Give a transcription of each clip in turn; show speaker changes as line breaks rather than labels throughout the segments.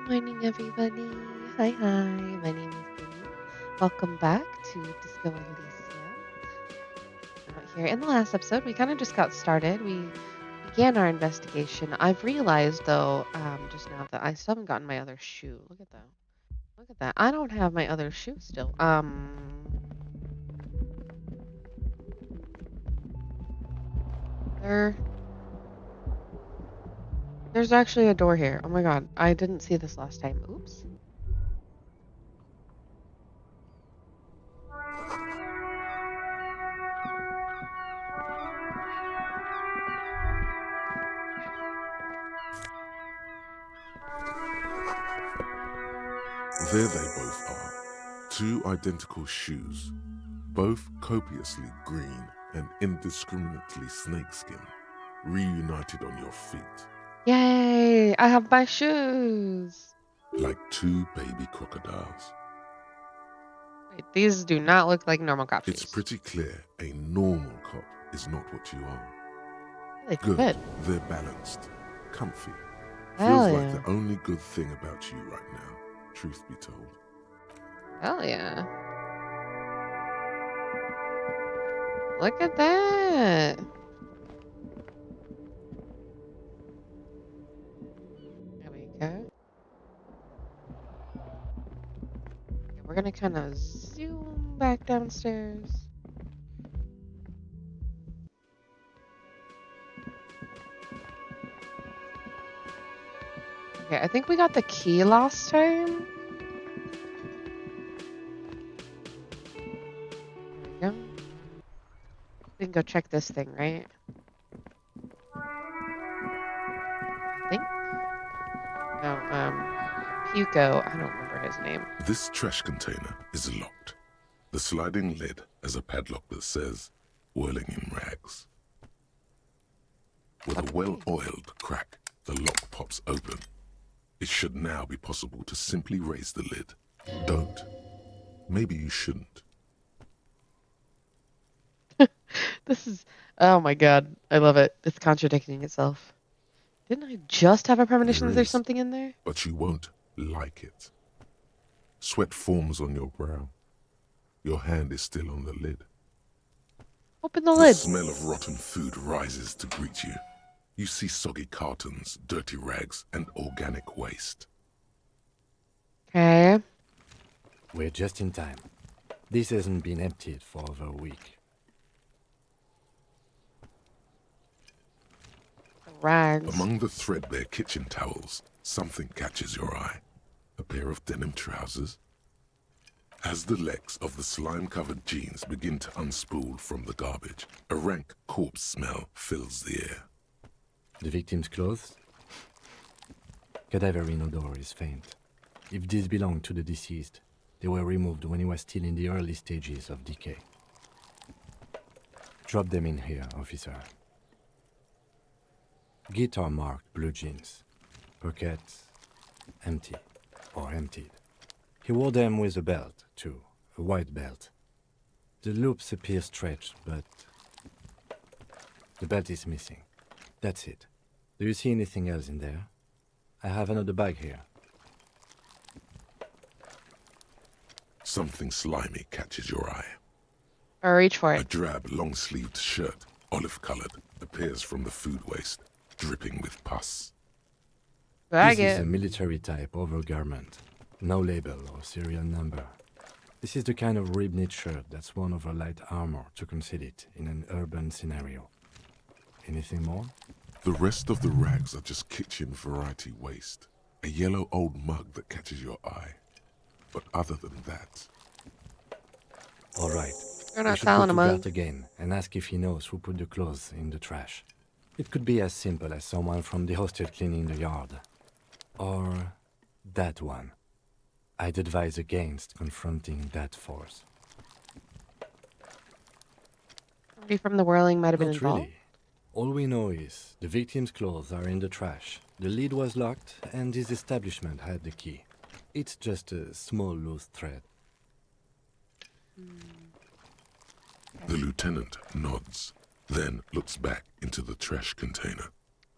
Morning, everybody. Hi, hi. My name is Denise. Welcome back to Disco Elysium. Here in the last episode, we kind of just got started. We began our investigation. I've realized, though, just now that I still haven't gotten my other shoe. Look at that. Look at that. I don't have my other shoe still. There, there's actually a door here. Oh my God, I didn't see this last time. Oops.
There they both are, two identical shoes, both copiously green and indiscriminately snakeskin, reunited on your feet,
Yay! I have my shoes.
like two baby crocodiles.
Wait, these do not look like normal cop
It's
shoes.
pretty clear a normal cop is not what you are.
They
Good,
fit.
they're balanced, comfy.
Hell
Feels like
yeah.
the only good thing about you right now, truth be told.
Hell yeah. Look at that. There we go. Okay, we're gonna kind of zoom back downstairs. Okay, I think we got the key last time. There we go. We can go check this thing, right? I think. No, Hugo. I don't remember his name.
This trash container is locked. The sliding lid has a padlock that says, whirling in rags. With a well-oiled crack, the lock pops open. It should now be possible to simply raise the lid. Don't. Maybe you shouldn't.
This is. Oh my God, I love it. It's contradicting itself. Didn't I just have a premonition that there's something in there?
But you won't like it. Sweat forms on your brow. Your hand is still on the lid.
Open the
The
lid.
smell of rotten food rises to greet you. You see soggy cartons, dirty rags, and organic waste.
Okay.
We're just in time. This hasn't been emptied for over a week.
Rags.
Among the threadbare kitchen towels, something catches your eye. A pair of denim trousers. As the legs of the slime-covered jeans begin to unspool from the garbage, a rank corpse smell fills the air.
The victim's clothes? Cadaverine odor is faint. If these belong to the deceased, they were removed when he was still in the early stages of decay. Drop them in here, officer. Guitar marked blue jeans. Pockets empty or emptied. He wore them with a belt, too, a white belt. The loops appear stretched, but the belt is missing. That's it. Do you see anything else in there? I have another bag here.
Something slimy catches your eye.
Or reach for
A
it.
drab, long-sleeved shirt, olive-colored, appears from the food waste, dripping with pus.
Bag
This is
it.
a military-type overgarment. No label or serial number. This is the kind of rib-knit shirt that's worn over light armor to conceal it in an urban scenario. Anything more?
The rest of the rags are just kitchen variety waste. A yellow old mug that catches your eye. But other than that,
All right.
You're
We
not
should go
selling
to
a mug.
Bert again and ask if he knows who put the clothes in the trash. It could be as simple as someone from the hostel cleaning the yard. Or that one. I'd advise against confronting that force.
Somebody from the whirling might have been
Not
involved.
really. All we know is the victim's clothes are in the trash. The lid was locked and his establishment had the key. It's just a small loose thread.
the lieutenant nods, then looks back into the trash container.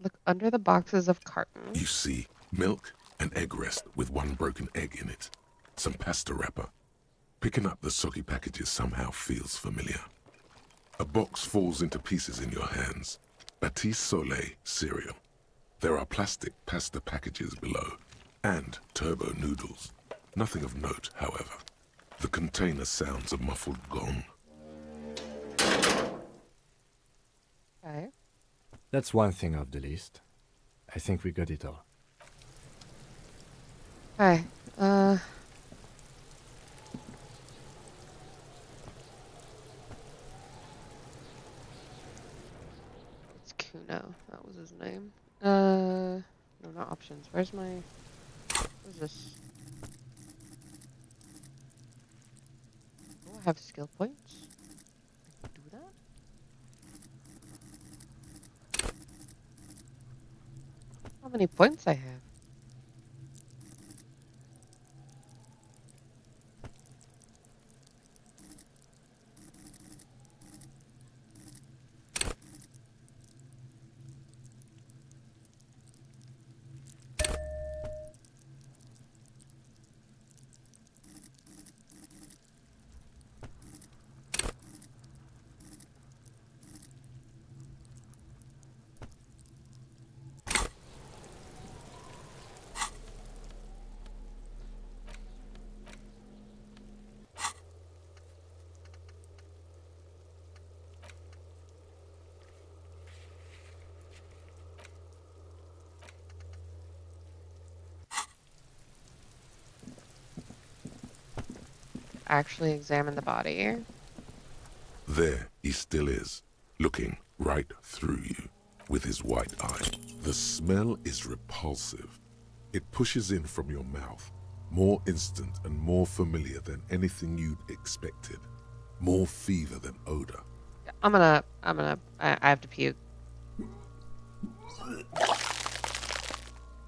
Look under the boxes of
You
cartons.
see milk, An egg rest with one broken egg in it. Some pasta wrapper. Picking up the soggy packages somehow feels familiar. A box falls into pieces in your hands. Batiste Soleil cereal. There are plastic pasta packages below, and turbo noodles. Nothing of note, however. The container sounds a muffled gong.
Okay.
That's one thing off the list. I think we got it all.
Okay. It's Kuno. That was his name. No, not options. Where's my... What is this? Do I have skill points? I can do that? How many points I have? Actually examine the body.
There he still is, looking right through you with his white eye. The smell is repulsive. It pushes in from your mouth, more instant and more familiar than anything you'd expected. More fever than odor.
I have to puke.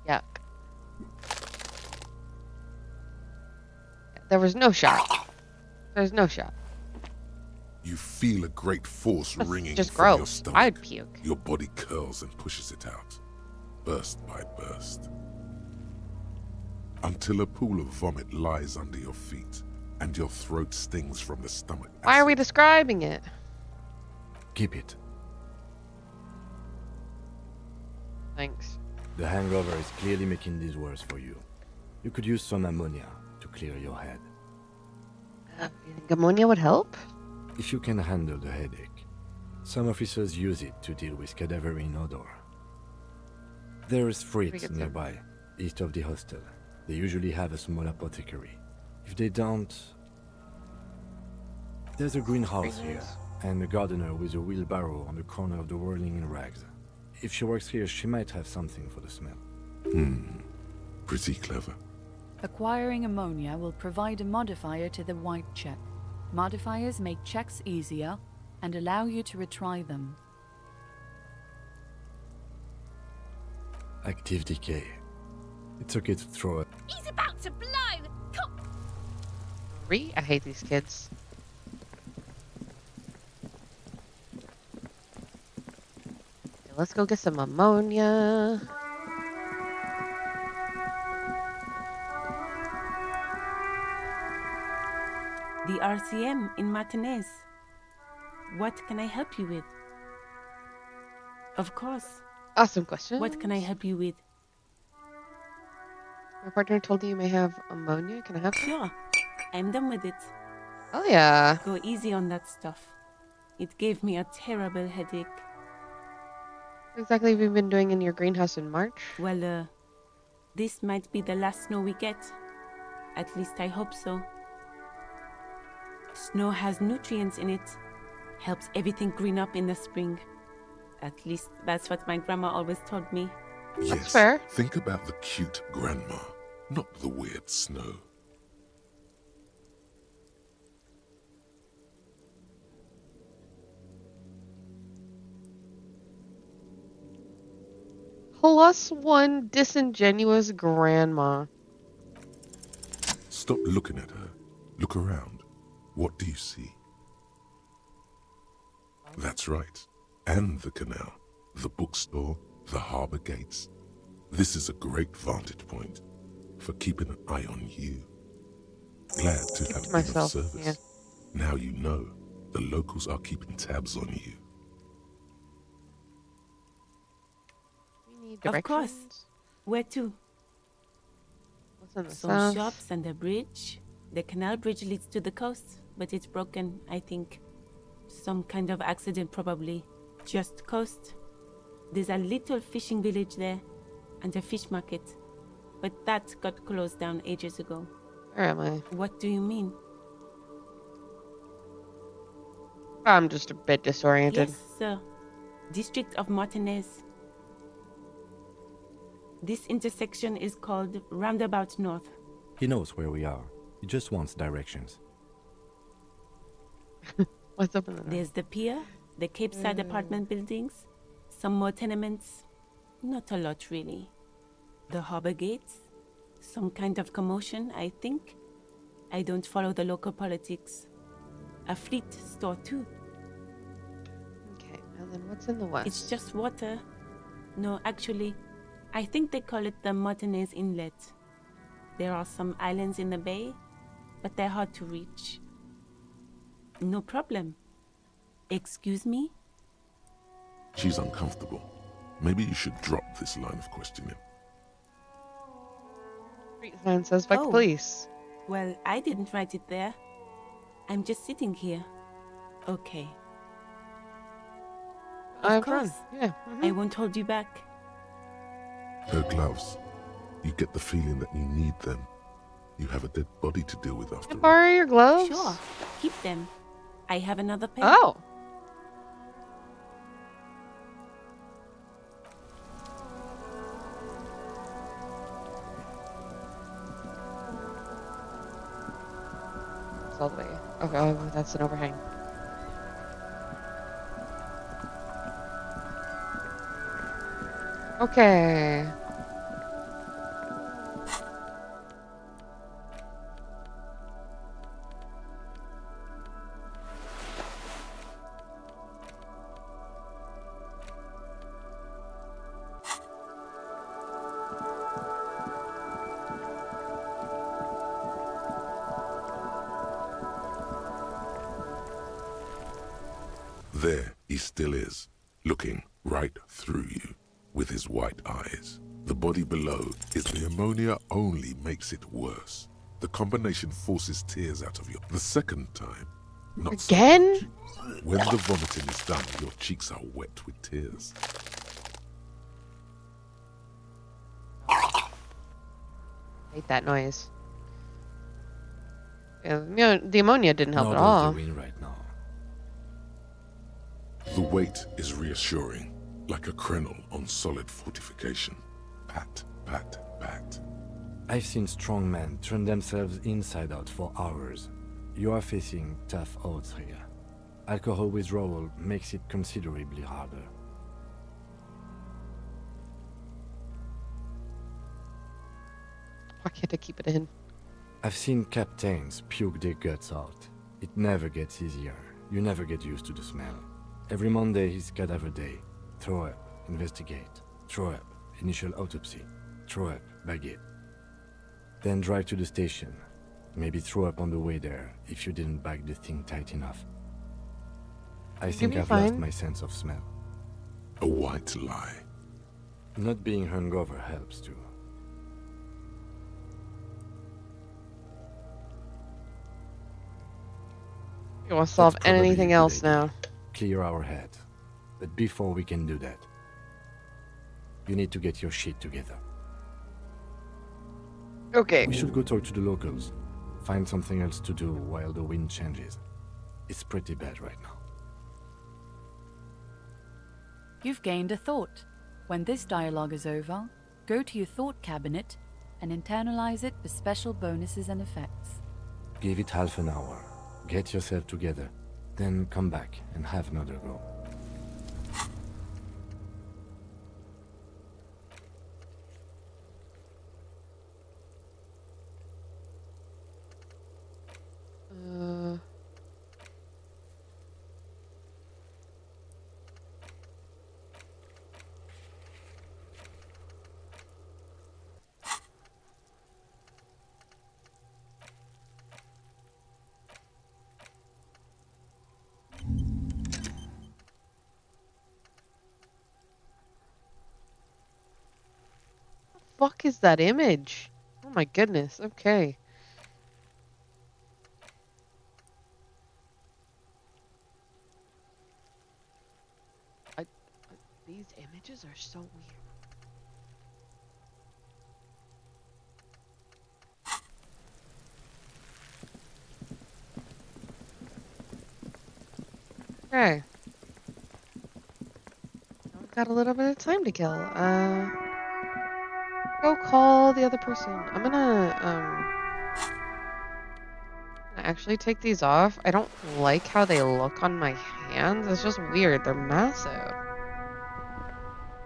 Yuck. There was no shot. There's no shot.
You feel a great force
That's
ringing
just
from your
gross.
stomach.
I'd puke.
Your body curls and pushes it out, burst by burst, until a pool of vomit lies under your feet and your throat stings from the stomach acid.
Why are we describing it?
Keep it.
Thanks.
The hangover is clearly making these worse for you. You could use some ammonia to clear your head.
You think ammonia would help?
If you can handle the headache. Some officers use it to deal with cadaverine odor. There is
We
Fritz
get some.
nearby, east of the hostel. They usually have a small apothecary. If they don't... There's a greenhouse here,
Greenhouse?
and a gardener with a wheelbarrow on the corner of the whirling in rags. If she works here, she might have something for the smell.
Pretty clever.
Acquiring ammonia will provide a modifier to the white check. Modifiers make checks easier and allow you to retry them.
Active decay. It's okay to throw it.
He's about to blow!
I hate these kids. Okay, let's go get some ammonia.
The RCM in Martinez. What can I help you with? Of course.
Awesome question.
What can I help you with?
My partner told you may have ammonia. Can I have some?
Sure. I'm done with it.
Oh yeah.
Go easy on that stuff. It gave me a terrible headache.
What exactly have you been doing in your greenhouse in March?
Well, this might be the last snow we get. At least I hope so. Snow has nutrients in it. Helps everything green up in the spring. At least that's what my grandma always told me.
Yes,
fair.
think about the cute grandma, not the weird snow.
+1 disingenuous grandma.
Stop looking at her. Look around. What do you see? That's right. And the canal, the bookstore, the harbor gates. This is a great vantage point. for keeping an eye on you. Glad to
Keep it
have
to
been of
myself.
service.
Yeah.
Now you know the locals are keeping tabs on you.
We need
Of course.
directions.
Where to?
What's in the
Some
south?
shops and a bridge. The canal bridge leads to the coast, but it's broken, I think. Some kind of accident, probably. Just coast. There's a little fishing village there, and a fish market. But that got closed down ages ago.
Where am I?
What do you mean?
I'm just a bit disoriented.
Yes, sir. District of Martinez. This intersection is called Roundabout North.
He knows where we are. He just wants directions.
What's up in the north?
There's the pier, the Cape Side apartment buildings, some more tenements. Not a lot, really. The harbor gates, some kind of commotion, I think. I don't follow the local politics. A fleet store, too.
Okay, and then what's in the west?
It's just water. No, actually, I think they call it the Martinez Inlet. There are some islands in the bay, but they're hard to reach. No problem. Excuse me?
She's uncomfortable. Maybe you should drop this line of questioning.
Street sign says "Fuck the
Oh.
police."
Well, I didn't write it there. I'm just sitting here. Okay.
I have
Of
fun.
course.
Yeah.
I won't hold you back.
Her gloves. You get the feeling that you need them. You have a dead body to deal with
Can
after
I
all.
borrow your gloves?
Sure. Keep them. I have another pair.
Oh. It's all the way. Okay, oh, that's an overhang. Okay.
There he still is, looking right through you with his white eyes. The body below is the ammonia only makes it worse. The combination forces tears out of you. The second time, not so
Again?
much. When the vomiting is done, your cheeks are wet with tears.
Hate that noise. Yeah, the ammonia didn't help
Nor
at
does
all.
the wind right now.
The weight is reassuring, like a crenel on solid fortification. Pat, pat, pat.
I've seen strong men turn themselves inside out for hours. You are facing tough odds here. Alcohol withdrawal makes it considerably harder.
Why can't I keep it in?
I've seen captains puke their guts out. It never gets easier. You never get used to the smell. Every Monday is cadaver day. Throw up, investigate. Throw up, initial autopsy. Throw up, baguette. Then drive to the station. Maybe throw up on the way there if you didn't bag the thing tight enough. I think
be
I've lost
fine.
my sense of smell.
A white lie.
Not being hungover helps too.
You want to solve
That's probably
anything
a good
else
idea.
now?
Clear our head. But before we can do that, you need to get your shit together.
Okay.
We should go talk to the locals. Find something else to do while the wind changes. It's pretty bad right now.
You've gained a thought. When this dialogue is over, go to your thought cabinet and internalize it for special bonuses and effects.
Give it half an hour. Get yourself together. Then come back and have another go.
Uh, fuck is that image? Oh my goodness. Okay. These images are so weird. Okay. Now we've got a little bit of time to kill. Go call the other person. I'm gonna actually take these off. I don't like how they look on my hands. It's just weird. They're massive.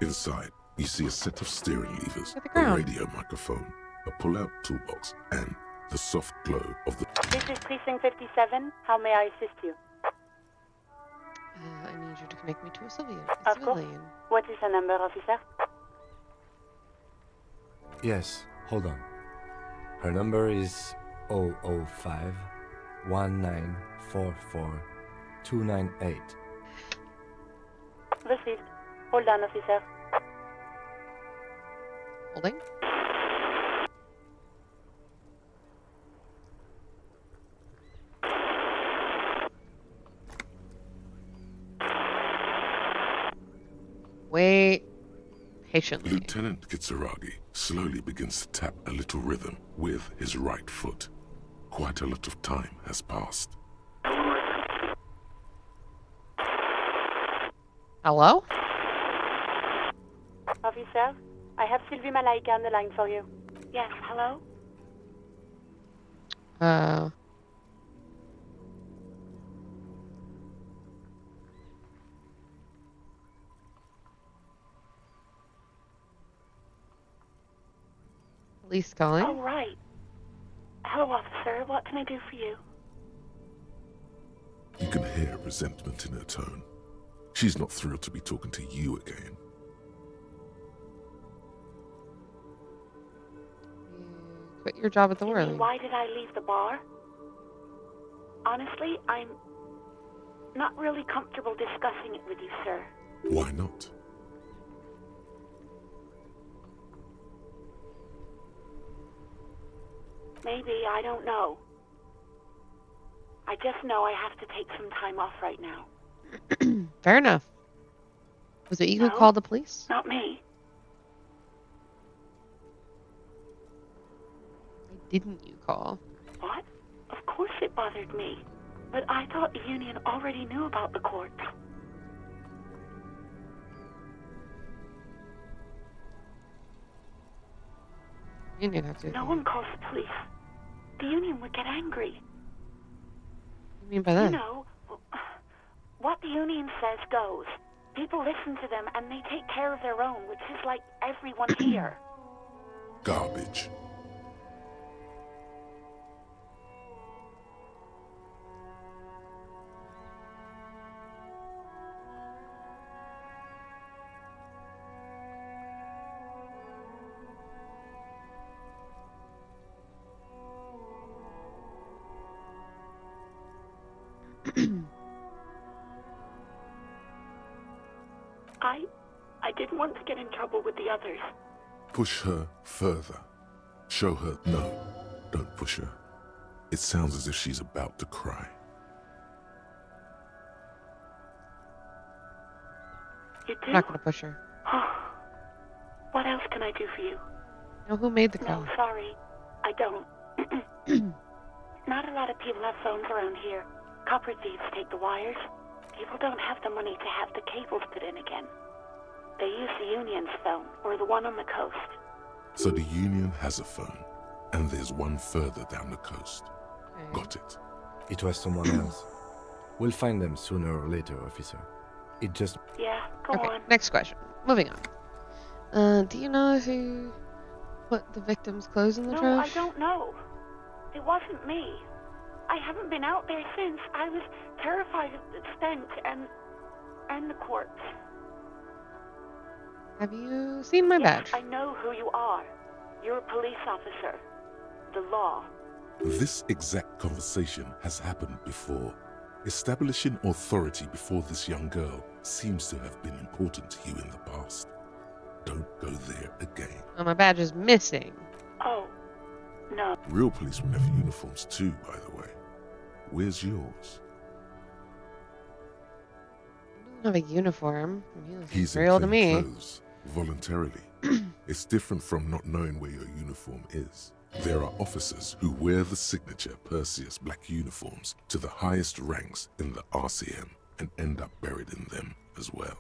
Inside, you see a set of steering levers,
Look at the
a
ground.
radio microphone, a pull-out toolbox, and the soft glow of the...
This is Precinct 57. How may I assist you?
I need you to connect me to a civilian.
Of course. What is the number, officer?
Yes, hold on. Her number is 005 1944 298.
Received. Hold on, officer.
Holding. Wait patiently.
Lieutenant Kitsuragi slowly begins to tap a little rhythm with his right foot. Quite a lot of time has passed.
Hello?
Officer, I have Sylvie Malaika on the line for you. Yes, hello?
Police calling.
Oh, right. Hello, officer. What can I do for you?
You can hear resentment in her tone. She's not thrilled to be talking to you again.
You quit your job at the
You
Whirling.
mean, why did I leave the bar? Honestly, I'm not really comfortable discussing it with you, sir.
Why not?
Maybe, I don't know. I just know I have to take some time off right now.
Fair enough. Was it you who
No.
called the police?
Not me.
Why didn't you call?
What? Of course it bothered me. But I thought the union already knew about the courts.
You didn't have to.
No one calls the police. The union would get angry.
What do you mean by that?
You know, what the union says goes. People listen to them and they take care of their own, which is like everyone here.
Garbage.
I didn't want to get in trouble with the others.
Push her further. Show her no. Don't push her. It sounds as if she's about to cry.
You do?
I'm not going to push her.
What else can I do for you?
You know who made the call?
No, sorry. I don't. Not a lot of people have phones around here. Copper thieves take the wires. People don't have the money to have the cables put in again. They use the union's phone, or the one on the coast.
So the union has a phone, and there's one further down the coast.
Okay.
Got it.
It was someone else. We'll find them sooner or later, officer. It just...
Yeah, go
Okay,
on.
next question. Moving on. Do you know who put the victim's clothes in the
No,
trash?
I don't know. It wasn't me. I haven't been out there since. I was terrified of the stench and the corpse.
Have you seen my
Yes,
badge?
I know who you are. You're a police officer. The law.
This exact conversation has happened before. Establishing authority before this young girl seems to have been important to you in the past. Don't go there again.
Oh, my badge is missing.
Oh, no.
Real policemen have uniforms too, by the way. Where's yours?
I don't have a uniform. He looks
He's in
real to
plain
me.
clothes, voluntarily. It's different from not knowing where your uniform is. There are officers who wear the signature Perseus black uniforms to the highest ranks in the RCM and end up buried in them as well.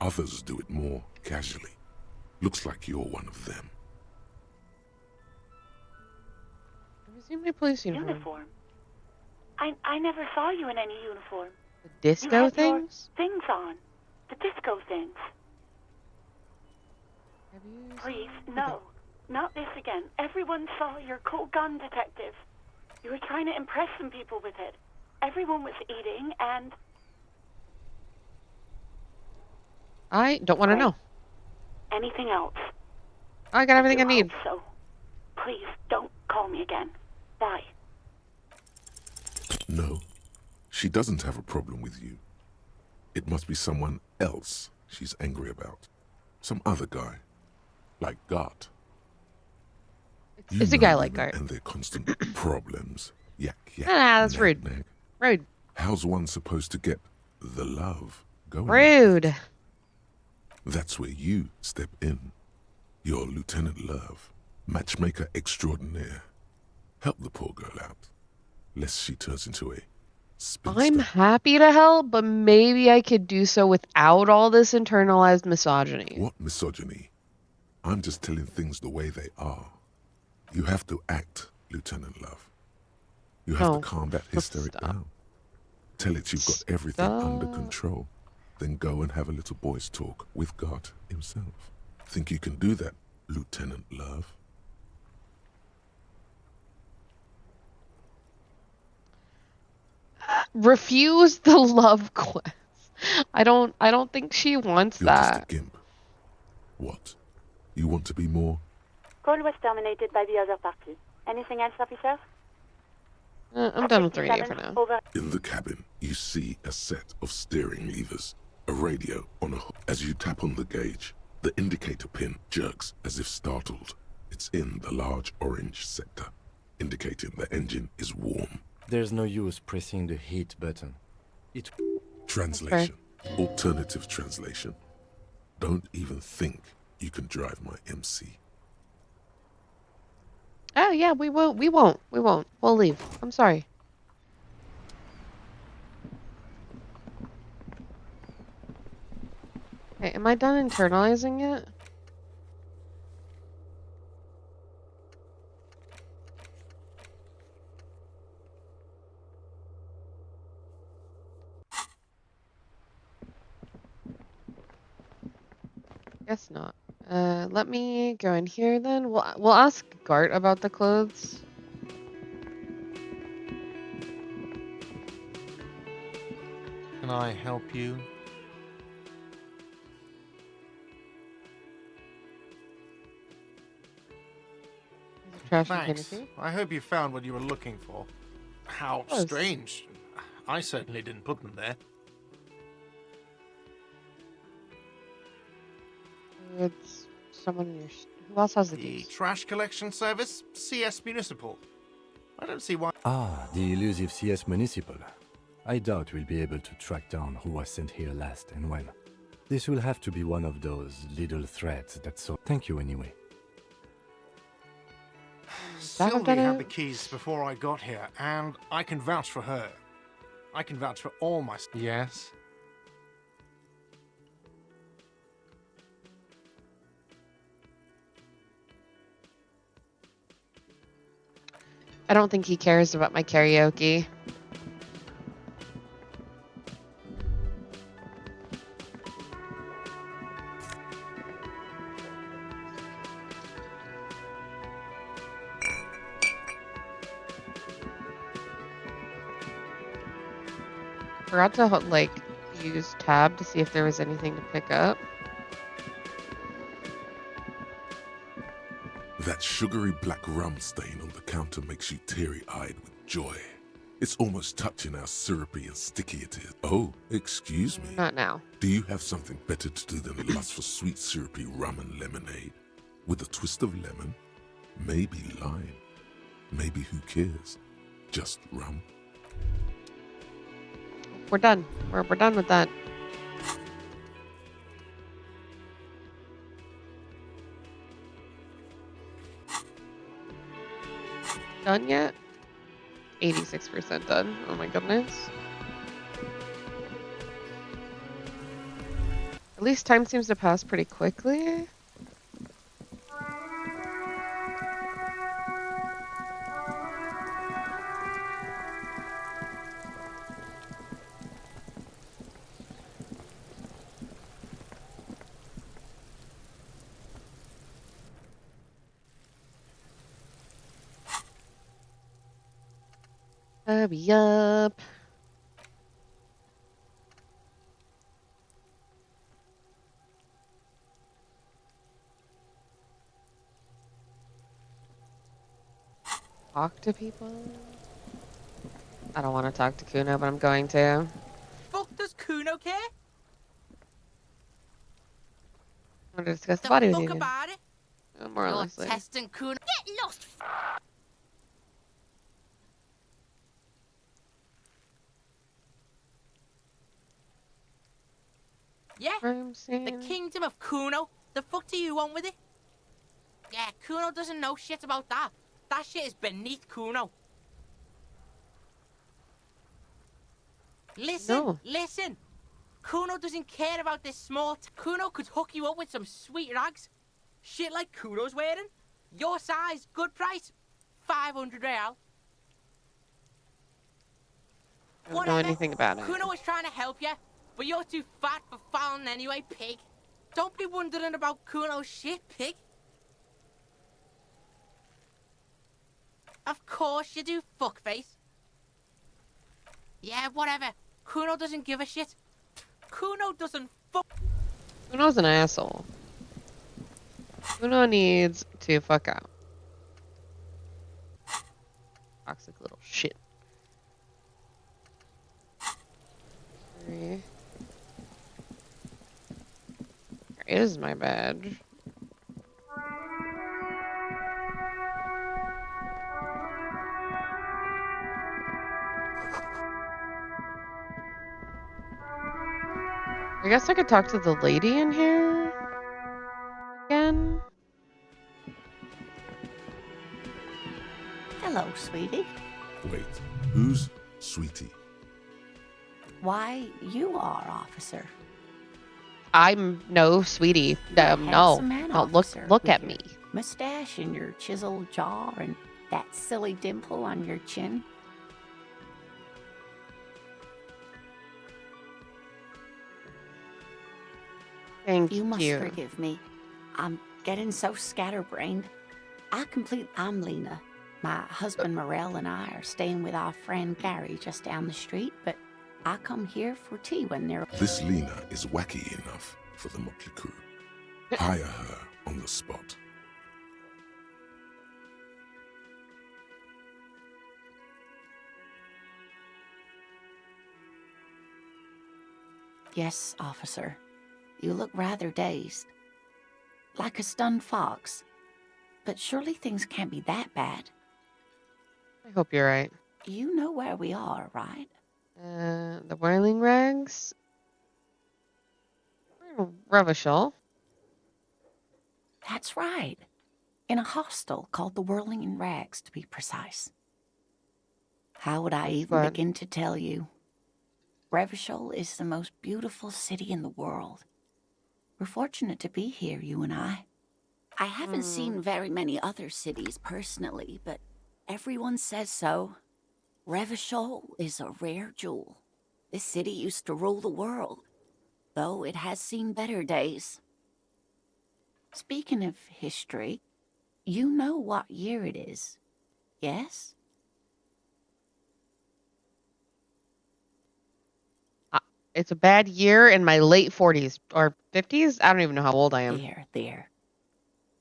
Others do it more casually. Looks like you're one of them.
Have you seen my police uniform?
Uniform? I never saw you in any uniform.
The
You
disco
had
things?
your things on. The disco things.
Have you
Please,
seen-
no. Not this again. Everyone saw your cool gun detective. You were trying to impress some people with it. Everyone was eating and...
I don't want to
Right.
know.
Anything else?
I got everything I
do
need.
hope so. Please, don't call me again. Bye.
No, she doesn't have a problem with you. It must be someone else she's angry about. Some other guy. Like Gart.
It's a
You
guy
know
like
women
Gart.
and their constant problems. Yak, yak,
Ah, that's
nag,
rude.
nag.
Rude.
How's one supposed to get the love going? like
Rude.
that? That's where you step in. You're Lieutenant Love, matchmaker extraordinaire. Help the poor girl out, lest she turns into a spinster.
I'm happy to help, but maybe I could do so without all this internalized misogyny.
What misogyny? I'm just telling things the way they are. You have to act, Lieutenant Love. You have
Oh,
to calm that hysteric
stop.
down. Tell it you've got everything under
Stop.
control. Then go and have a little boys' talk with God himself. Think you can do that, Lieutenant Love?
Refuse the love quest. I don't think she wants
You're just a
that.
gimp. What? You want to be more?
Call was terminated by the other party. Anything else, officer?
I'm done with the radio for now.
Over.
In the cabin, you see a set of steering levers, a radio on a hook. As you tap on the gauge, the indicator pin jerks as if startled. It's in the large orange sector, indicating the engine is warm.
There's no use pressing the heat button. It
Translation. Alternative translation. Don't even think you can drive my MC.
Oh yeah, we won't. We'll leave. I'm sorry. Hey, am I done internalizing it? Guess not. Let me go in here then. We'll ask Gart about the clothes.
Can I help you?
Is it trash and
Thanks.
Tennessee?
I hope you found what you were looking for. How
Clothes.
strange. I certainly didn't put them there.
It's someone in your. Who else has the
The
keys?
trash collection service, CS Municipal. I don't see why.
Ah, the elusive CS Municipal. I doubt we'll be able to track down who was sent here last and when. This will have to be one of those little threads that so. Thank you anyway.
That have
Sylvie
done
had
it?
the keys before I got here, and I can vouch for her. I can vouch for all my. Yes?
I don't think he cares about my karaoke. Forgot to like use tab to see if there was anything to pick up.
That sugary black rum stain on the counter makes you teary-eyed with joy. It's almost touching how syrupy and sticky it is. Oh, excuse me.
Not now.
Do you have something better to do than lust for sweet syrupy rum and lemonade? With a twist of lemon? Maybe lime. Maybe who cares? Just rum.
We're done. We're done with that. Done yet? 86% done. Oh my goodness. At least time seems to pass pretty quickly. Hurry up. Talk to people? I don't want to talk to Kuno, but I'm going to.
Fuck does Kuno care?
I want to discuss the
The
body with
fuck
you again.
about it?
More or
You're
less later.
testing Kuno. Get lost. Yeah,
Crime
the
scene.
kingdom of Kuno. The fuck do you want with it? Yeah, Kuno doesn't know shit about that. That shit is beneath Kuno. Listen,
No.
listen. Kuno doesn't care about this small. Kuno could hook you up with some sweet rags. Shit like Kuno's wearing. Your size, good price. 500 real.
I don't know anything about it.
Kuno was trying to help you, but you're too fat for falling anyway, pig. Don't be wondering about Kuno's shit, pig. Of course you do, fuckface. Yeah, whatever. Kuno doesn't give a shit. Kuno doesn't fuck.
Kuno's an asshole. Kuno needs to fuck out. Toxic little shit. Where is my badge? I guess I could talk to the lady in here again.
Hello, sweetie.
Wait, who's Sweetie?
Why, you are, officer.
I'm no sweetie.
You're a
No,
handsome man,
no.
officer,
Look
with
at
your
me.
Mustache and your chiseled jaw and that silly dimple on your chin.
Thank
You
you.
must forgive me. I'm getting so scatterbrained. I'm Lena. My husband Morel and I are staying with our friend Gary just down the street, but I come here for tea when they're...
This Lena is wacky enough for the motley crew. Hire her on the spot.
Yes, officer. You look rather dazed. Like a stunned fox. But surely things can't be that bad.
I hope you're right.
You know where we are, right?
The Whirling Rags. Revachol.
That's right. In a hostel called the Whirling in Rags, to be precise. How would I even
Good.
begin to tell you? Revachol is the most beautiful city in the world. We're fortunate to be here, you and I. I haven't seen very many other cities personally, but everyone says so. Revachol is a rare jewel. This city used to rule the world, though it has seen better days. Speaking of history, you know what year it is, yes?
It's a bad year in my late 40s or 50s. I don't even know how old I am.
There.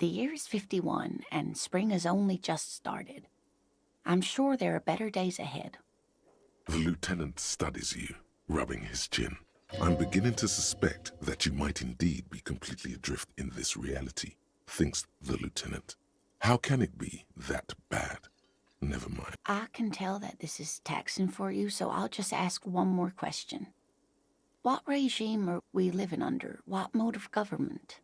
The year is 51, and spring has only just started. I'm sure there are better days ahead.
The lieutenant studies you, rubbing his chin. I'm beginning to suspect that you might indeed be completely adrift in this reality, thinks the lieutenant. How can it be that bad? Never mind.
I can tell that this is taxing for you, so I'll just ask one more question. What regime are we living under? What mode of government?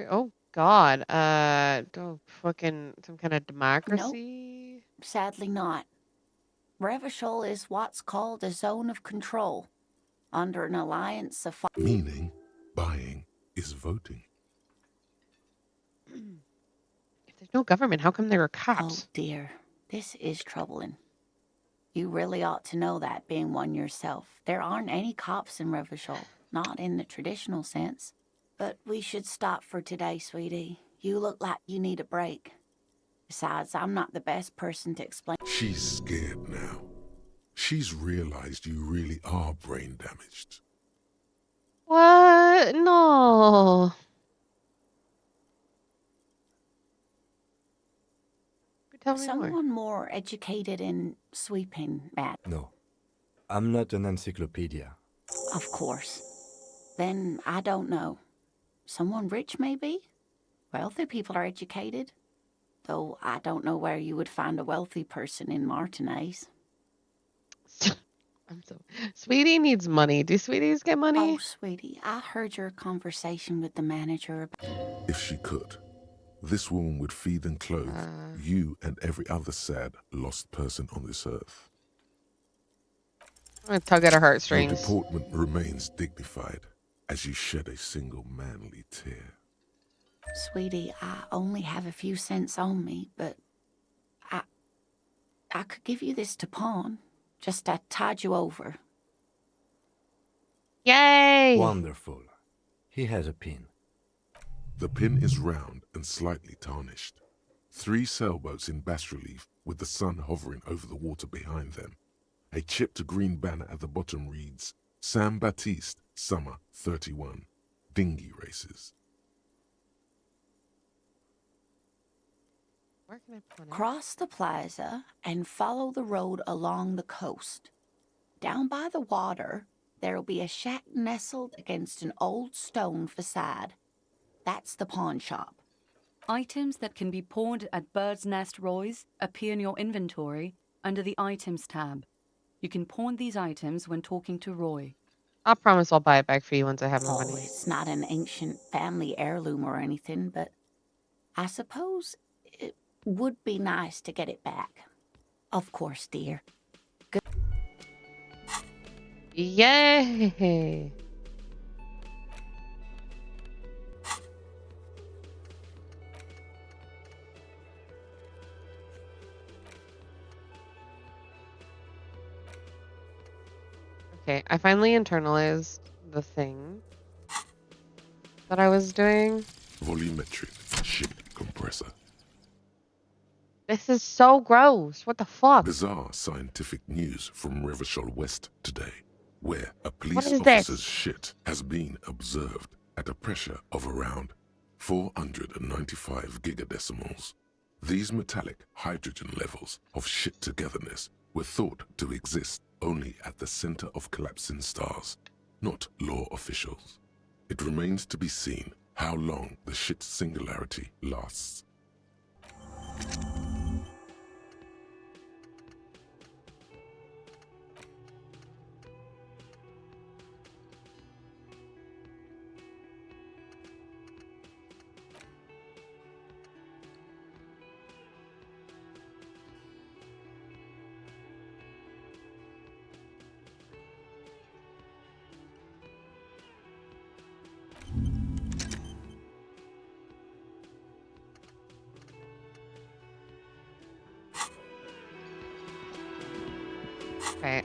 Oh God. Fucking some kind of
Nope,
democracy.
sadly not. Revachol is what's called a zone of control, under an alliance of...
Meaning, buying is voting.
If there's no government, how come there are
Oh
cops?
dear, this is troubling. You really ought to know that, being one yourself. There aren't any cops in Revachol, not in the traditional sense. But we should stop for today, sweetie. You look like you need a break. Besides, I'm not the best person to explain.
She's scared now. She's realized you really are brain damaged.
What? No. Tell me more.
Someone more educated in sweeping, Matt.
No, I'm not an encyclopedia.
Of course. Then I don't know. Someone rich, maybe? Wealthy people are educated. Though I don't know where you would find a wealthy person in Martinez.
Sweetie needs money. Do sweeties get money?
Oh, sweetie, I heard your conversation with the manager.
If she could, this woman would feed and clothe you and every other sad, lost person on this earth.
I'm gonna tug at her
Your
heartstrings.
deportment remains dignified as you shed a single manly tear.
Sweetie, I only have a few cents on me, but I could give you this to pawn. Just to tide you over.
Yay!
Wonderful. He has a pin.
The pin is round and slightly tarnished. 3 sailboats in bas-relief with the sun hovering over the water behind them. A chipped green banner at the bottom reads, San Baptiste, Summer 31, Dinghy Races.
Where can I put it?
Cross the plaza and follow the road along the coast. Down by the water, there'll be a shack nestled against an old stone facade. That's the pawn shop.
Items that can be pawned at Bird's Nest Roy's appear in your inventory under the Items tab. You can pawn these items when talking to Roy.
I'll promise I'll buy it back for you once I have the
Oh,
money.
it's not an ancient family heirloom or anything, but I suppose it would be nice to get it back. Of course, dear.
Yay! Okay, I finally internalized the thing that I was doing.
Volumetric ship compressor.
This is so gross. What the fuck?
Bizarre scientific news from Revachol West today, where a
What
police
is
officer's
this?
shit has been observed at a pressure of around 495 gigadecimals. These metallic hydrogen levels of shit togetherness were thought to exist only at the center of collapsing stars, not law officials. It remains to be seen how long the shit singularity lasts.
Okay,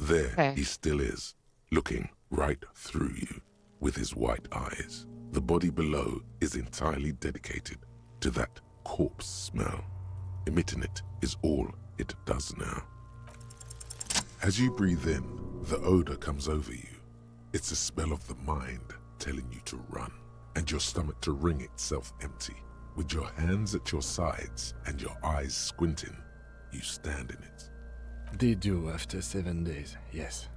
There
Okay.
he still is, looking right through you with his white eyes. The body below is entirely dedicated to that corpse smell. Emitting it is all it does now. As you breathe in, the odor comes over you. It's a smell of the mind telling you to run, and your stomach to wring itself empty. With your hands at your sides and your eyes squinting, you stand in it.
They do after 7 days, yes.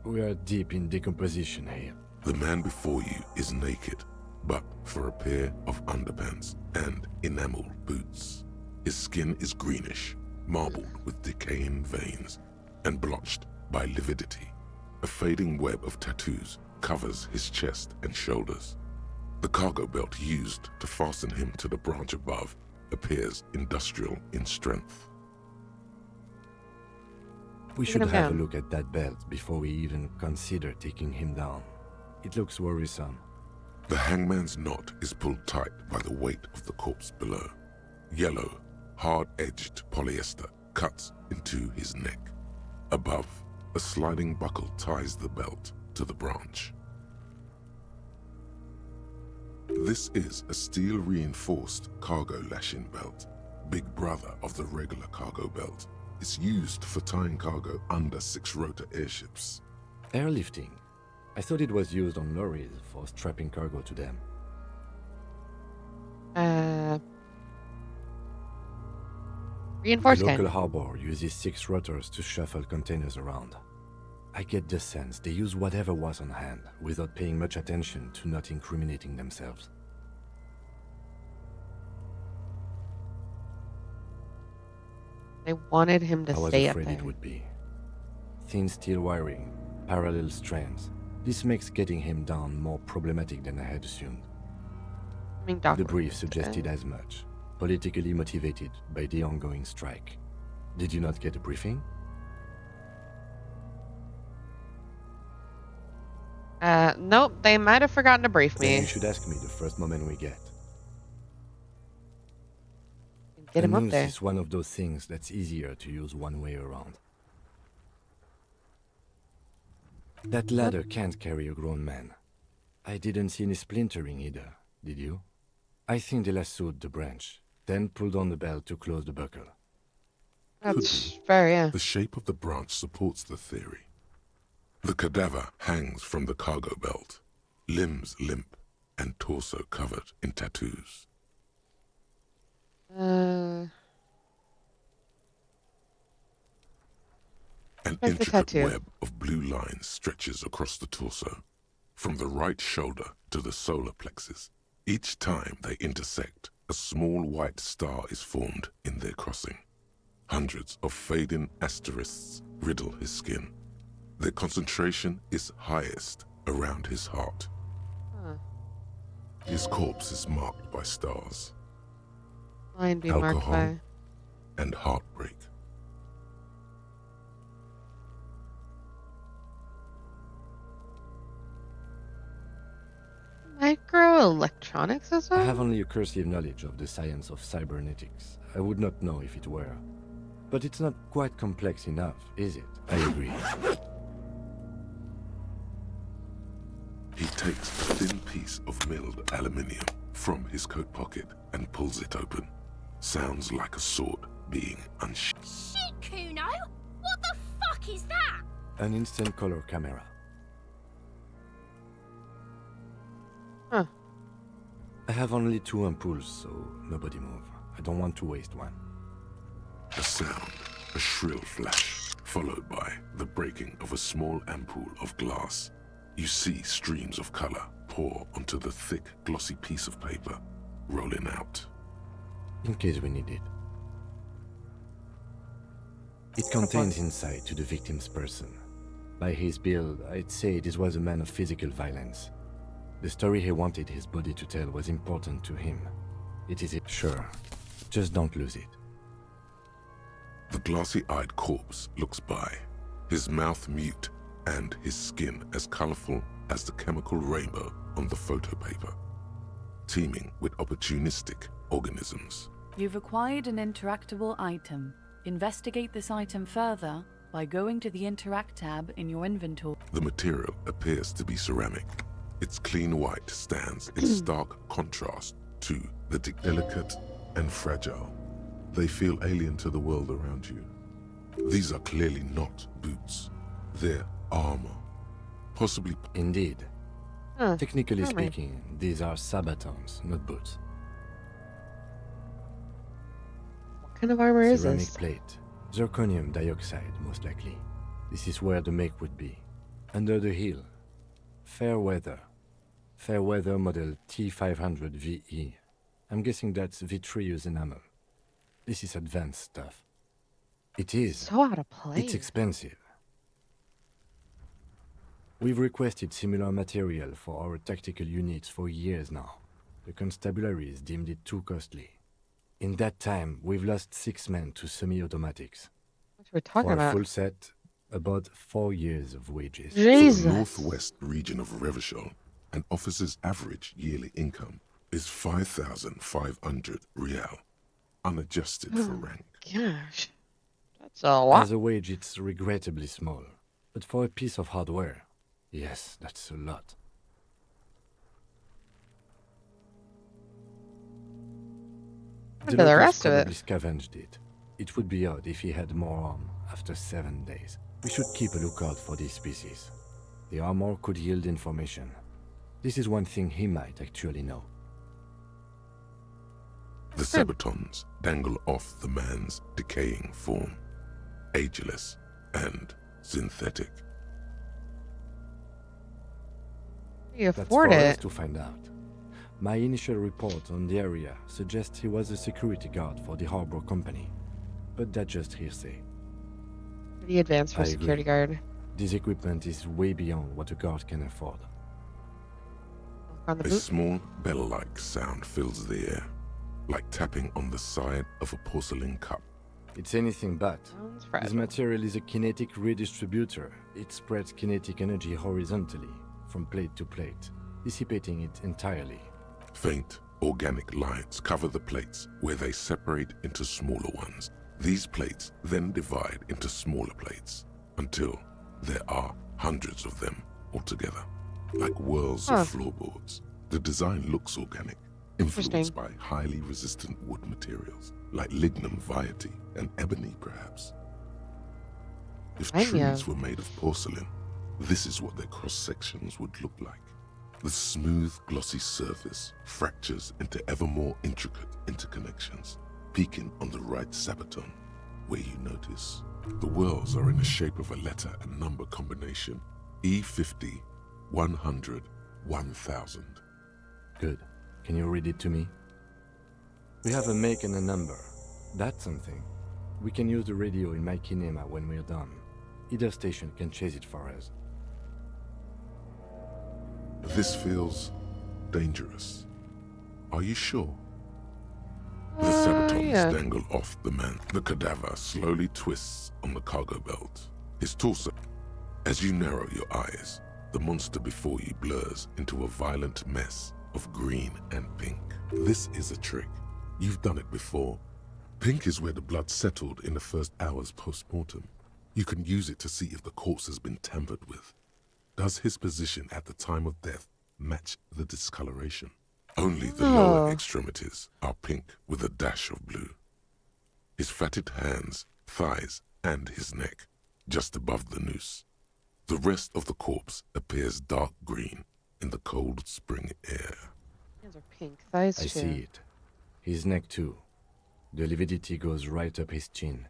We are deep in decomposition here.
The man before you is naked, but for a pair of underpants and enameled boots. His skin is greenish, marbled with decaying veins, and blotched by lividity. A fading web of tattoos covers his chest and shoulders. The cargo belt used to fasten him to the branch above appears industrial in strength.
We
Taking
should
him
have
down.
a look at that belt before we even consider taking him down. It looks worrisome.
The hangman's knot is pulled tight by the weight of the corpse below. Yellow, hard-edged polyester cuts into his neck. Above, a sliding buckle ties the belt to the branch. This is a steel-reinforced cargo lashing belt, big brother of the regular cargo belt. It's used for tying cargo under 6-rotor airships.
Airlifting. I thought it was used on lorries for strapping cargo to them.
Uh,
The
reinforced
local
cannon.
harbor uses 6 rotors to shuffle containers around. I get the sense they use whatever was on hand without paying much attention to not incriminating themselves.
They wanted him to
I was
stay up
afraid
there.
it would be. Thin steel wiring, parallel strands. This makes getting him down more problematic than I had assumed.
I mean, Doc
The
would
brief
have
suggested
said.
as much, politically motivated by the ongoing strike. Did you not get a briefing?
Nope, they might have forgotten to brief
Then
me.
you should ask me the first moment we get.
Get him
a
up
noose
there.
is one of those things that's easier to use one way around. That ladder can't carry a grown man. I didn't see any splintering either, did you? I think they lassoed the branch, then pulled on the belt to close the buckle.
That's fair, yeah.
The shape of the branch supports the theory. The cadaver hangs from the cargo belt, limbs limp and torso covered in tattoos.
Uh,
An
Like the
intricate
tattoo.
web of blue lines stretches across the torso, from the right shoulder to the solar plexus. Each time they intersect, a small white star is formed in their crossing. Hundreds of fading asterisks riddle his skin. Their concentration is highest around his heart.
huh.
His corpse is marked by stars
Line be marked
Alcohol.
by.
and heartbreak.
Microelectronics as
I
well?
have only a cursive knowledge of the science of cybernetics. I would not know if it were. But it's not quite complex enough, is it? I agree.
He takes a thin piece of milled aluminium from his coat pocket and pulls it open. Sounds like a sword being unsheathed.
Shit, Kuno! What the fuck is that?
An instant color camera.
Huh.
I have only 2 ampoules, so nobody move. I don't want to waste one.
A sound, a shrill flash, followed by the breaking of a small ampoule of glass. You see streams of color pour onto the thick, glossy piece of paper, rolling out.
In case we need it. It contains insight to the victim's person. By his build, I'd say this was a man of physical violence. The story he wanted his body to tell was important to him. It is it, sure. Just don't lose it.
The glassy-eyed corpse looks by, his mouth mute and his skin as colorful as the chemical rainbow on the photo paper, teeming with opportunistic organisms.
You've acquired an interactable item. Investigate this item further, by going to the Interact tab in your inventory.
The material appears to be ceramic. Its clean white stands in stark contrast to the delicate and fragile. They feel alien to the world around you. These are clearly not boots. They're armor. Possibly.
Indeed.
Huh.
Technically
Armor.
speaking, these are sabatons, not boots.
What kind of armor is
Ceramic
this?
plate. Zirconium dioxide, most likely. This is where the make would be. Under the heel. Fair weather. Fair weather model T500 VE. I'm guessing that's vitreous enamel. This is advanced stuff. It is.
So out of place.
It's expensive. We've requested similar material for our tactical units for years now. The constabularies deemed it too costly. In that time, we've lost 6 men to semi-automatics.
What we're talking
For a
about?
full set, about 4 years of wages.
Jesus.
For the northwest region of Revachol, an officer's average yearly income is 5,500 real, unadjusted for rank.
Gosh, that's a lot.
As a wage, it's regrettably small. But for a piece of hardware, yes, that's a lot.
What about the
locals
rest of it?
probably scavenged it. It would be odd if he had more arm after 7 days. We should keep a lookout for these species. The armor could yield information. This is one thing he might actually know.
The sabatons dangle off the man's decaying form, ageless and synthetic.
You
That's
afford
for us
it.
to find out. My initial report on the area suggests he was a security guard for the harbor company. But that's just hearsay.
Pretty advanced for
I
a security
agree.
guard.
This equipment is way beyond what a guard can afford.
Look on the
A
boot.
small bell-like sound fills the air, like tapping on the side of a porcelain cup.
It's anything but.
Sounds
This
fragile.
material is a kinetic redistributor. It spreads kinetic energy horizontally, from plate to plate, dissipating it entirely.
Faint, organic lines cover the plates where they separate into smaller ones. These plates then divide into smaller plates until there are hundreds of them altogether, like whirls of floorboards. The design looks organic, influenced by highly resistant wood materials, like lignum vitae and ebony perhaps. If trees were made of porcelain, this is what their cross-sections would look like. The smooth, glossy surface fractures into ever more intricate interconnections, peaking on the right sabaton, where you notice the whirls are in the shape of a letter and number combination, E50, 100, 1000.
Good. Can you read it to me? We have a make and a number. That's something. We can use the radio in my kinema when we're done. Either station can chase it for us.
This feels dangerous. Are you sure? The sabatons dangle off the man. The cadaver slowly twists on the cargo belt. His torso. As you narrow your eyes, the monster before you blurs into a violent mess of green and pink. This is a trick. You've done it before. Pink is where the blood settled in the first hours post-mortem. You can use it to see if the corpse has been tampered with. Does his position at the time of death match the discoloration? Only the lower extremities are pink with a dash of blue. His fatted hands, thighs, and his neck, just above the noose. The rest of the corpse appears dark green in the cold spring air.
Hands are pink. Thighs
I
too.
see it. His neck too. The lividity goes right up his chin.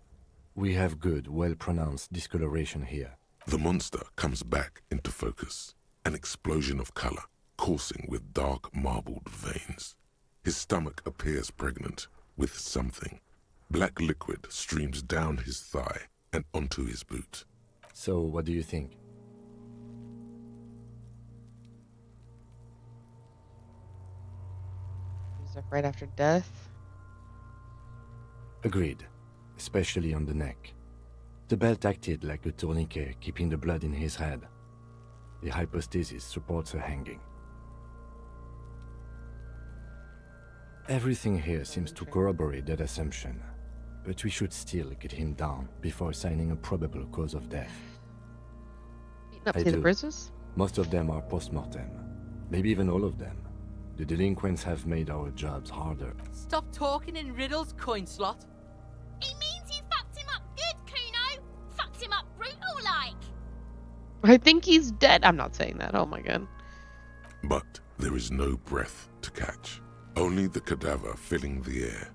We have good, well-pronounced discoloration here.
The monster comes back into focus, an explosion of color, coursing with dark marbled veins. His stomach appears pregnant with something. Black liquid streams down his thigh and onto his boot.
So, what do you think?
Used up right after death.
Agreed, especially on the neck. The belt acted like a tourniquet, keeping the blood in his head. The hypostasis supports a hanging. Everything here seems to corroborate that assumption. but we should still get him down before assigning a probable cause of death.
Beating up
I
to the
do.
bruises?
Most of them are post-mortem. Maybe even all of them. The delinquents have made our jobs harder.
Stop talking in riddles, coin slot.
He means you fucked him up good, Kuno. Fucked him up brutal like.
I think he's dead. I'm not saying that. Oh my god.
But there is no breath to catch. Only the cadaver filling the air.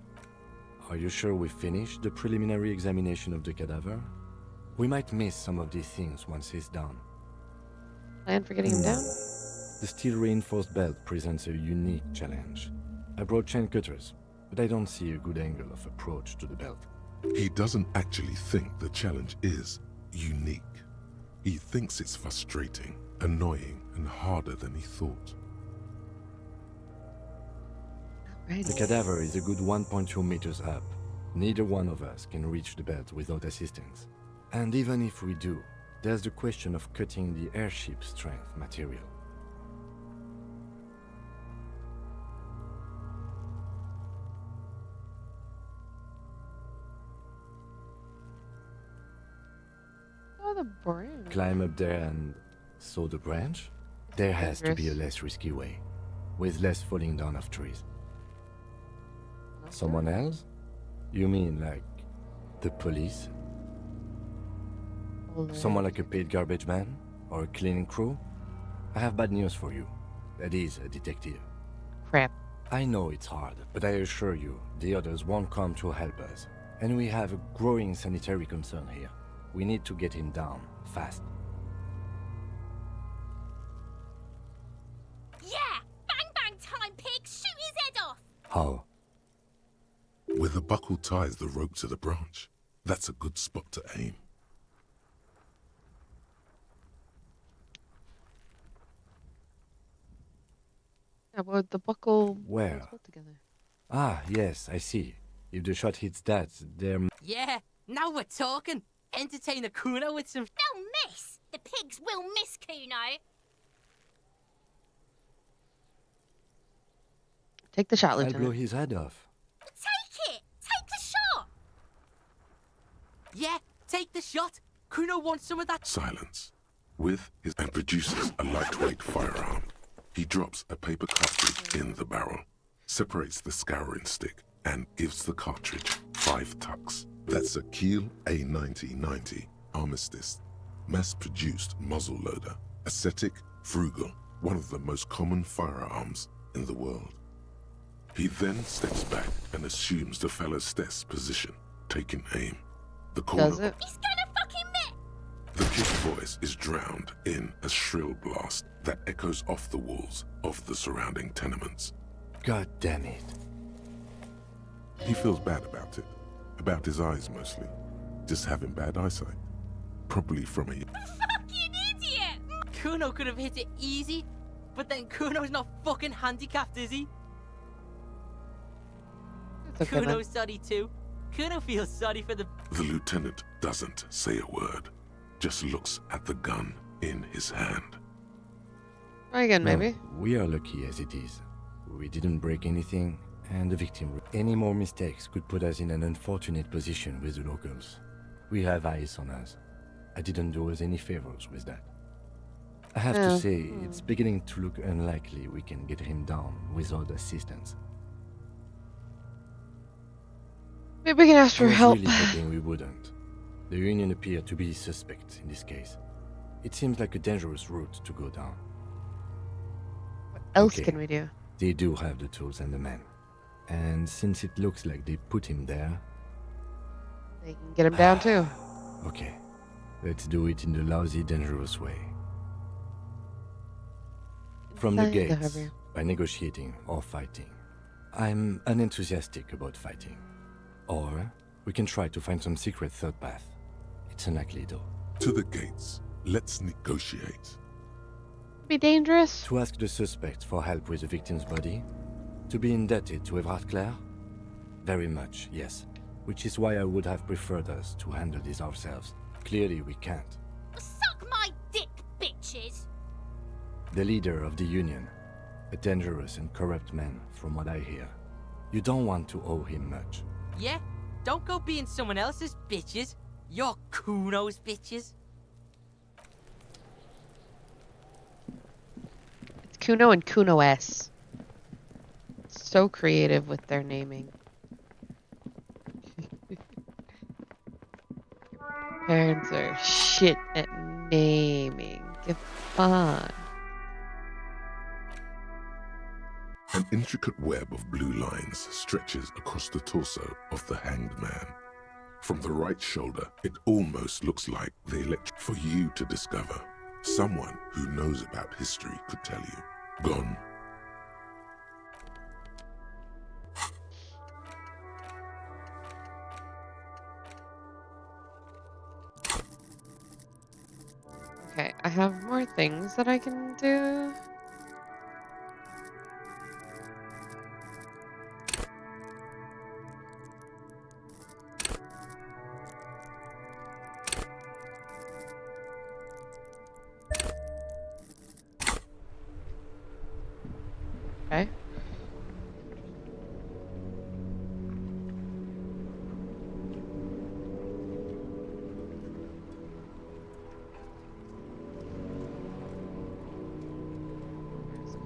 Are you sure we finished the preliminary examination of the cadaver? We might miss some of these things once he's done.
Plan for getting him down?
The steel-reinforced belt presents a unique challenge. I brought chain cutters, but I don't see a good angle of approach to the belt.
He doesn't actually think the challenge is unique. He thinks it's frustrating, annoying, and harder than he thought.
Right.
The cadaver is a good 1.2 meters up. Neither one of us can reach the belt without assistance. And even if we do, there's the question of cutting the airship strength material.
Oh, the branch.
Climb up there and saw the branch? There has to be a less risky way, with less falling down of trees. Someone else? You mean like the police? Someone like a paid garbage man? Or a cleaning crew? I have bad news for you. That is a detective.
Crap.
I know it's hard, but I assure you, the others won't come to help us. And we have a growing sanitary concern here. We need to get him down, fast.
Yeah! Bang bang time, pig! Shoot his head off!
How?
Where the buckle ties the rope to the branch, that's a good spot to aim.
Yeah, but the buckle.
Where?
goes well together.
Ah, yes, I see. If the shot hits that, there...
Yeah, now we're talking. Entertain the Kuno with some...
They'll miss! The pigs will miss, Kuno!
Take the shot,
I'll blow
Lieutenant.
his head off.
Take it! Take the shot!
Yeah, take the shot. Kuno wants some of that...
Silence. With his... and produces a lightweight firearm. He drops a paper cartridge in the barrel, separates the scouring stick, and gives the cartridge 5 tucks. That's a Kiel A9090 Armistice, mass-produced muzzle loader, ascetic, frugal, one of the most common firearms in the world. He then steps back and assumes the fellow's stess position, taking aim. The
Does
corner
it?
He's gonna fucking miss!
The kid's voice is drowned in a shrill blast that echoes off the walls of the surrounding tenements.
God damn it.
He feels bad about his eyes mostly, just having bad eyesight. Probably from a...
Fucking idiot!
Kuno could have hit it easy, but then Kuno's not fucking handicapped, is he?
It's okay, man.
Kuno's sorry too. Kuno feels sorry for the...
The lieutenant doesn't say a word, just looks at the gun in his hand.
Try again,
No,
maybe.
we are lucky as it is. We didn't break anything, and the victim... Any more mistakes could put us in an unfortunate position with the locals. We have eyes on us. I didn't do us any favors with that. I have to say, it's beginning to look unlikely we can get him down without assistance.
Maybe we can ask
I
for
was
help.
really hoping we wouldn't. The Union appeared to be suspect in this case. It seems like a dangerous route to go down.
What else
Okay.
can we do?
They do have the tools and the men. And since it looks like they put him there...
They can get him down too.
Okay, let's do it in the lousy, dangerous way. From the
Fine,
gates,
however.
by negotiating or fighting. I'm unenthusiastic about fighting. Or we can try to find some secret third path. It's unlikely though.
To the gates, let's negotiate.
Be dangerous.
To ask the suspect for help with the victim's body? To be indebted to Everard Clare? Very much, yes. Which is why I would have preferred us to handle this ourselves. Clearly we can't.
Suck my dick, bitches!
The leader of the Union. A dangerous and corrupt man, from what I hear. You don't want to owe him much.
Yeah, Don't go being someone else's bitches. You're Kuno's bitches.
It's Kuno and Kuno S. So creative with their naming. Parents are shit at naming. Give fun.
An intricate web of blue lines stretches across the torso of the hanged man. From the right shoulder, it almost looks like they elect for you to discover. Someone who knows about history could tell you. Gone.
Okay, I have more things that I can do. Okay.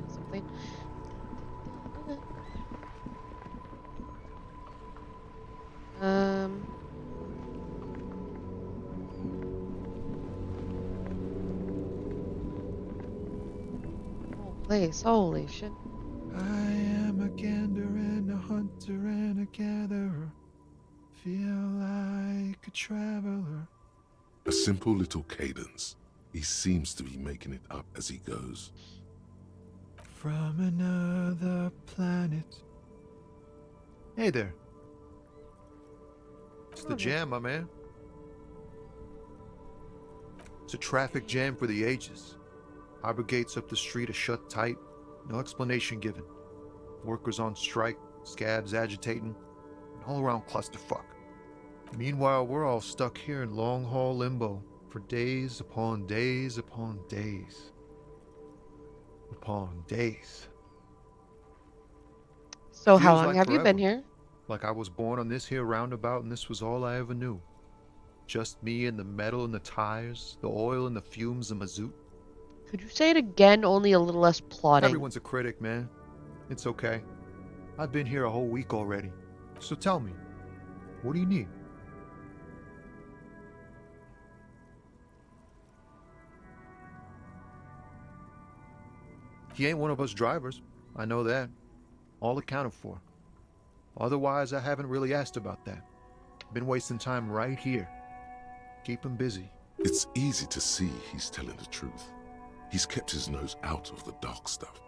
Something. Whole place. Holy shit.
I am a gander and a hunter and a gatherer. Feel like a traveler.
A simple little cadence. He seems to be making it up as he goes.
From another planet. Hey there. It's the jam, my man. It's a traffic jam for the ages. Harbor gates up the street are shut tight. No explanation given. Workers on strike, scabs agitating, an all-around clusterfuck. Meanwhile, we're all stuck here in long-haul limbo for days upon days upon days. Upon days.
So how
Feels
long
like
have you been
forever.
here?
Like I was born on this here roundabout and this was all I ever knew. Just me and the metal and the tires, the oil and the fumes of mazout.
Could you say it again, only a little less plotting?
Everyone's a critic, man. It's okay. I've been here a whole week already. So tell me, what do you need? He ain't one of us drivers. I know that. All accounted for. Otherwise, I haven't really asked about that. Been wasting time right here. Keep him busy.
It's easy to see he's telling the truth. He's kept his nose out of the dark stuff.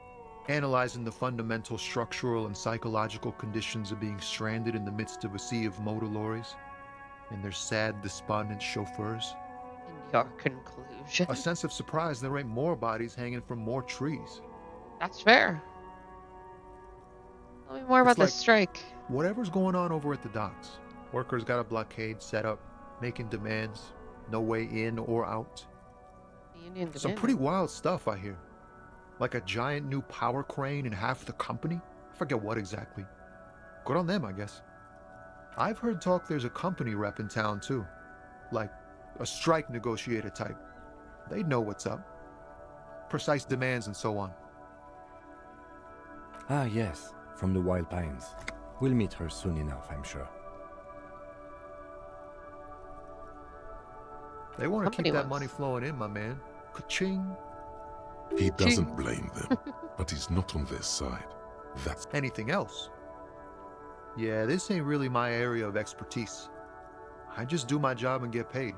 Analyzing the fundamental structural and psychological conditions of being stranded in the midst of a sea of motor lorries and their sad, despondent chauffeurs.
In your conclusion.
A sense of surprise there ain't more bodies hanging from more trees.
That's fair. Tell me more about this strike.
Whatever's going on over at the docks. Workers got a blockade set up, making demands, no way in or out.
Union
Some pretty wild stuff, I hear. Like a giant new power crane in half the company? I forget what exactly. Good on them, I guess. I've heard talk there's a company rep in town, too. Like a strike negotiator type. They'd know what's up. Precise demands and so on.
Ah, yes, from the Wild Pines. We'll meet her soon enough, I'm sure.
They want to
Company
keep that
wants.
money flowing in, my man. Ka-ching.
He doesn't blame them, but he's not on their side. That's
Anything else? Yeah, this ain't really my area of expertise. I just do my job and get paid.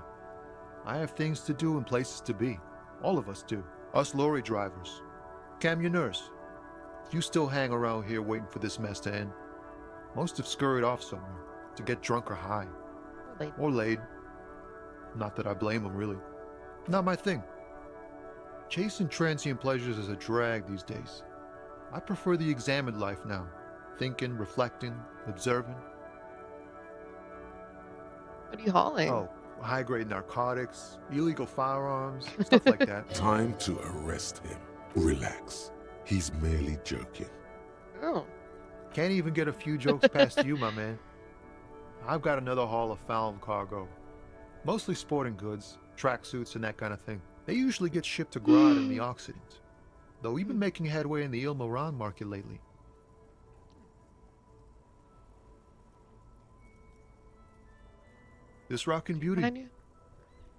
I have things to do and places to be. All of us do. Us lorry drivers. Camionneurs. You still hang around here waiting for this mess to end. Most have scurried off somewhere to get drunk or high. Or laid. Not that I blame them, really. Not my thing. Chasing transient pleasures is a drag these days. I prefer the examined life now. Thinking, reflecting, observing.
What are you hauling?
Oh, high-grade narcotics, illegal firearms, stuff like that.
time to arrest him. Relax. He's merely joking.
Oh.
Can't even get a few jokes past you, my man. I've got another haul of found cargo. Mostly sporting goods, tracksuits, and that kind of thing. They usually get shipped to Grodd and the Occident. Though we've been making headway in the Il Moran market lately. This rockin' beauty.
Behind you?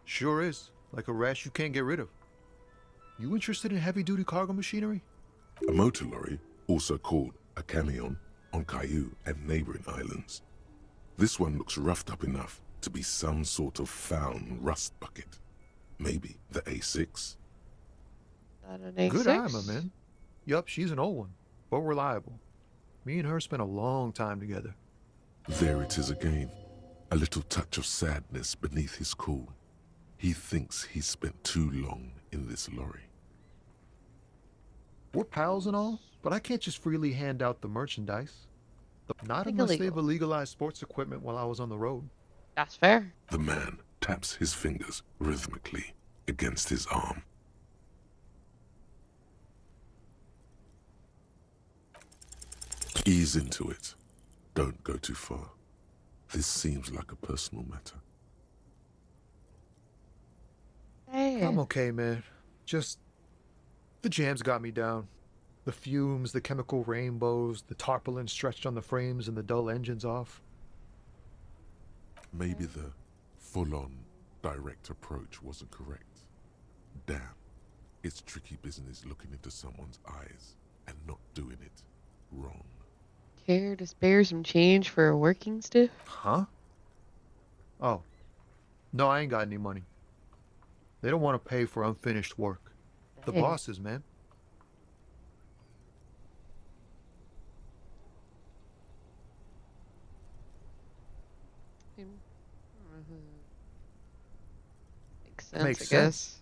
Sure is. Like a rash you can't get rid of. You interested in heavy-duty cargo machinery?
A motor lorry, also called a camion, on Caillou and neighboring islands. This one looks roughed up enough to be some sort of found rust bucket. Maybe the A6?
That an A6?
Good eye, my man. Yup, she's an old one, but reliable. Me and her spent a long time together.
There it is again. A little touch of sadness beneath his cool. He thinks he's spent too long in this lorry.
We're pals and all, but I can't just freely hand out the merchandise. Not
Think
unless
illegal.
they've illegalized sports equipment while I was on the road.
That's fair.
The man taps his fingers rhythmically against his arm. Ease into it. Don't go too far. This seems like a personal matter.
Hey.
I'm okay, man. Just... the jams got me down. The fumes, the chemical rainbows, the tarpaulin stretched on the frames and the dull engines off.
Maybe the full-on direct approach wasn't correct. Damn, it's tricky business looking into someone's eyes and not doing it wrong.
Care to spare some change for a working stiff?
Huh? Oh. No, I ain't got any money. They don't want to pay for unfinished work. The
Hey.
bosses, man.
Makes sense,
Makes
I
sense.
guess.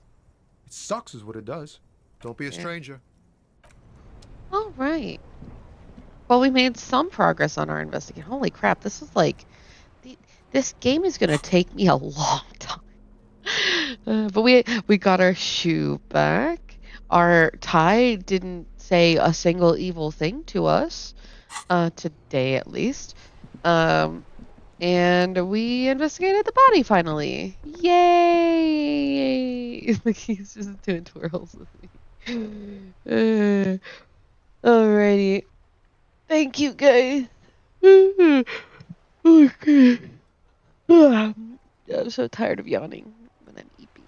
It sucks is what it does. Don't be a
Yeah.
stranger.
All right. Well, we made some progress on our investigation. Holy crap, this is like... this game is going to take me a long time. But we got our shoe back. Our tie didn't say a single evil thing to us. Today, at least. And we investigated the body finally. Yay! Like he's just doing twirls with me. Alrighty. Thank you, guys. Okay. I'm so tired of yawning when I'm eeping.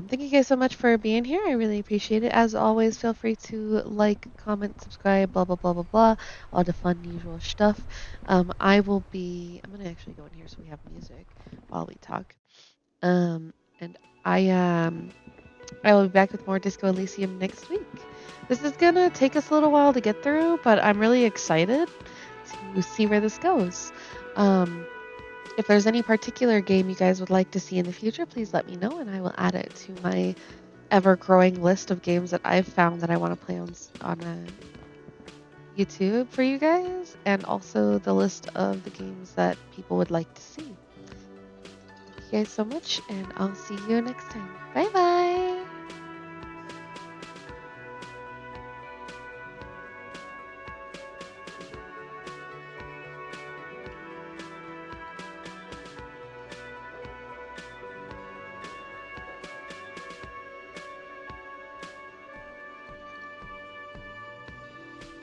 Thank you guys so much for being here. I really appreciate it. As always, feel free to like, comment, subscribe, blah, blah, blah, blah, blah. All the fun, usual stuff. I'm going to actually go in here so we have music while we talk. And I will be back with more Disco Elysium next week. This is going to take us a little while to get through, but I'm really excited to see where this goes. If there's any particular game you guys would like to see in the future, please let me know, and I will add it to my ever-growing list of games that I've found that I want to play on YouTube for you guys, and also the list of the games that people would like to see. Thank you guys so much, and I'll see you next time. Bye-bye!